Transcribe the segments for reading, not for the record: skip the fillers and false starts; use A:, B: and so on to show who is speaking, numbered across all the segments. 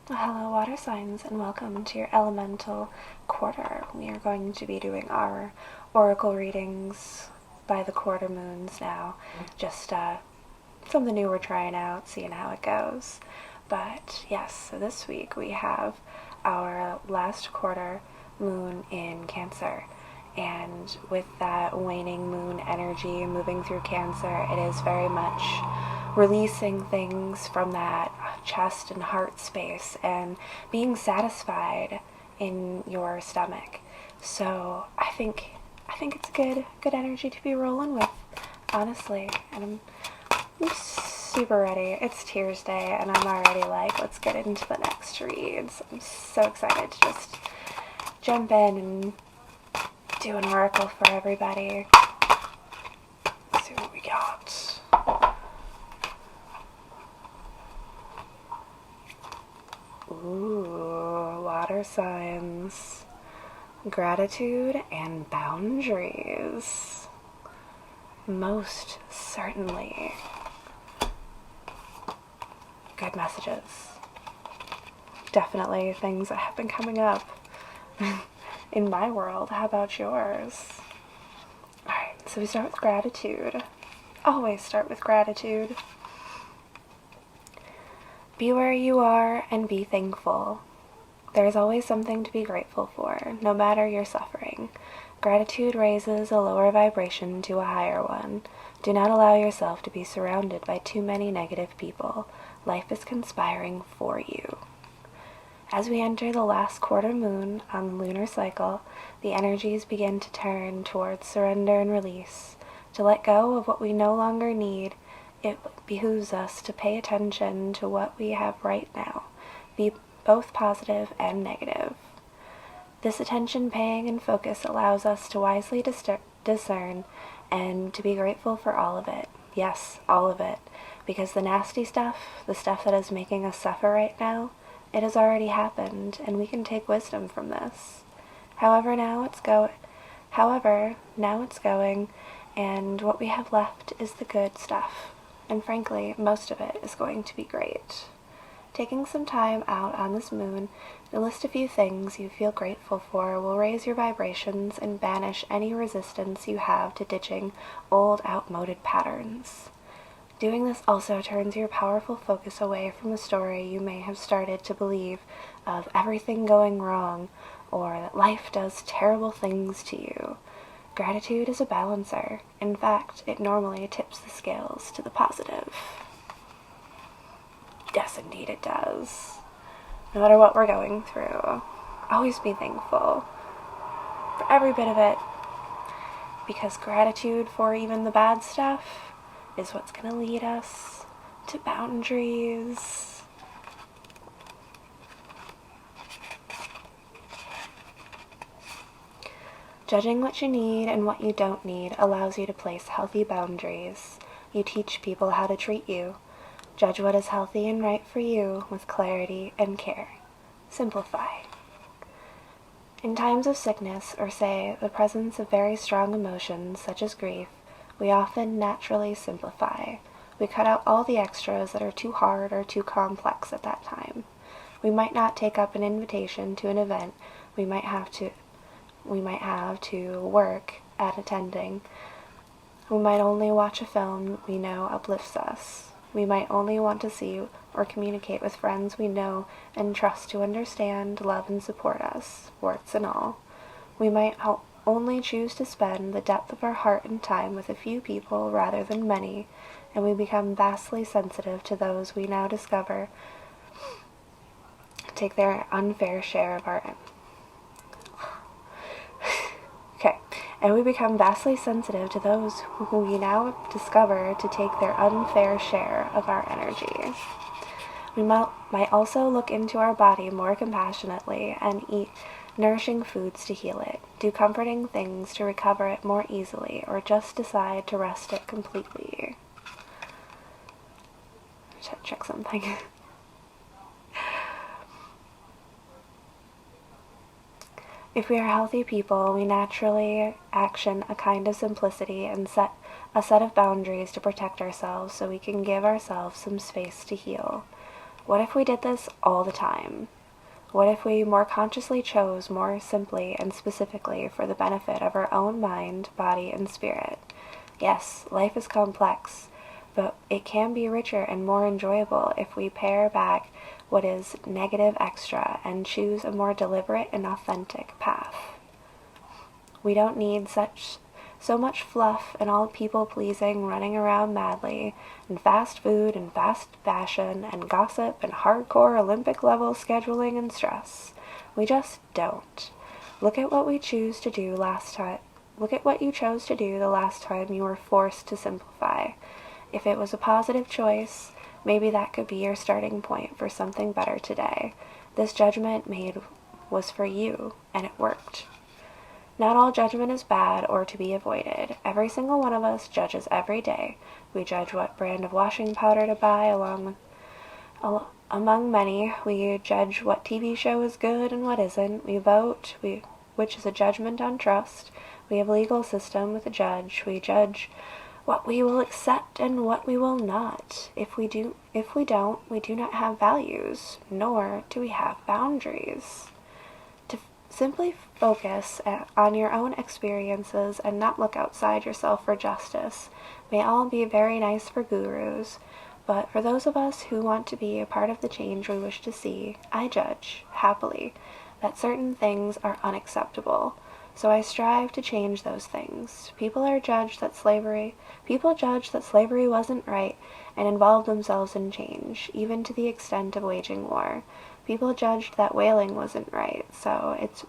A: Well, hello, water signs, and welcome to your elemental quarter. We are going to be doing our oracle readings by the quarter moons now. Just something new we're trying out, seeing how it goes. But yes, so this week we have our last quarter moon in Cancer. And with that waning moon energy moving through Cancer, it is very much releasing things from that chest and heart space and being satisfied in your stomach. So I think it's good energy to be rolling with, honestly. And I'm super ready. It's Tears Day, and I'm already like, let's get into the next reads. I'm so excited to just jump in and do an oracle for everybody. Let's see what we got. Ooh, water signs. Gratitude and boundaries. Most certainly. Good messages. Definitely things that have been coming up in my world. How about yours? Alright, so we start with gratitude. Always start with gratitude. Be where you are and be thankful. There is always something to be grateful for, no matter your suffering. Gratitude raises a lower vibration to a higher one. Do not allow yourself to be surrounded by too many negative people. Life is conspiring for you. As we enter the last quarter moon on the lunar cycle, the energies begin to turn towards surrender and release. To let go of what we no longer need, it behooves us to pay attention to what we have right now. Be both positive and negative. This attention paying and focus allows us to wisely discern and to be grateful for all of it. Yes, all of it. Because the nasty stuff, the stuff that is making us suffer right now, it has already happened, and we can take wisdom from this. However, now it's going, and what we have left is the good stuff. And frankly, most of it is going to be great. Taking some time out on this moon to list a few things you feel grateful for will raise your vibrations and banish any resistance you have to ditching old, outmoded patterns. Doing this also turns your powerful focus away from the story you may have started to believe of everything going wrong or that life does terrible things to you. Gratitude is a balancer. In fact, it normally tips the scales to the positive. Yes, indeed it does. No matter what we're going through, always be thankful for every bit of it, because gratitude for even the bad stuff is what's going to lead us to boundaries. Judging what you need and what you don't need allows you to place healthy boundaries. You teach people how to treat you. Judge what is healthy and right for you with clarity and care. Simplify. In times of sickness, or say, the presence of very strong emotions such as grief, we often naturally simplify. We cut out all the extras that are too hard or too complex at that time. We might not take up an invitation to an event we might have to work at attending. We might only watch a film we know uplifts us. We might only want to see or communicate with friends we know and trust to understand, love, and support us, warts and all. We might only choose to spend the depth of our heart and time with a few people rather than many, and we become vastly sensitive to those we now discover take their unfair share of our and we become vastly sensitive to those who we now discover to take their unfair share of our energy. We might also look into our body more compassionately and eat nourishing foods to heal it, do comforting things to recover it more easily, or just decide to rest it completely. Check something. If we are healthy people, we naturally action a kind of simplicity and set a set of boundaries to protect ourselves so we can give ourselves some space to heal. What if we did this all the time? What if we more consciously chose more simply and specifically for the benefit of our own mind, body, and spirit? Yes, life is complex, but it can be richer and more enjoyable if we pare back what is negative extra and choose a more deliberate and authentic path. We don't need so much fluff and all people-pleasing running around madly, and fast food and fast fashion and gossip and hardcore Olympic-level scheduling and stress. We just don't. Look at what we choose to do last time. Look at what you chose to do the last time you were forced to simplify. If it was a positive choice, maybe that could be your starting point for something better today. This judgment made was for you, and it worked. Not all judgment is bad or to be avoided. Every single one of us judges every day. We judge what brand of washing powder to buy among many. We judge what TV show is good and what isn't. We vote, which is a judgment on trust. We have a legal system with a judge. We judge what we will accept and what we will not. If we don't, we do not have values, nor do we have boundaries. Simply focus on your own experiences and not look outside yourself for justice may all be very nice for gurus, but for those of us who want to be a part of the change we wish to see, I judge, happily, that certain things are unacceptable. So I strive to change those things. People judge that slavery wasn't right and involved themselves in change, even to the extent of waging war. People judged that whaling wasn't right, so it's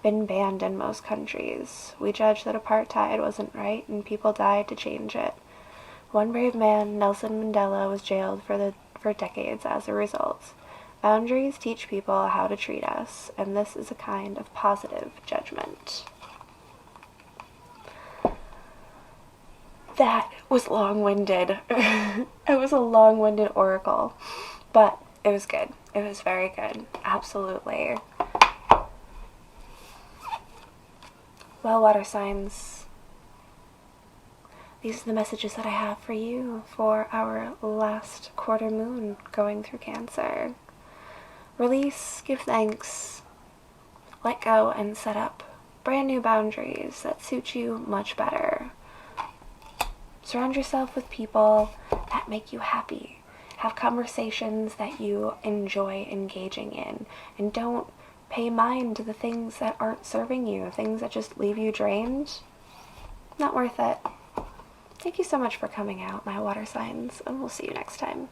A: been banned in most countries. We judged that apartheid wasn't right, and people died to change it. One brave man, Nelson Mandela, was jailed for decades as a result. Boundaries teach people how to treat us, and this is a kind of positive judgment. That was long-winded. It was a long-winded oracle, but it was good. It was very good. Absolutely. Well, water signs, these are the messages that I have for you for our last quarter moon going through Cancer. Release, give thanks, let go, and set up brand new boundaries that suit you much better. Surround yourself with people that make you happy. Have conversations that you enjoy engaging in, and don't pay mind to the things that aren't serving you, things that just leave you drained. Not worth it. Thank you so much for coming out, my water signs, and we'll see you next time.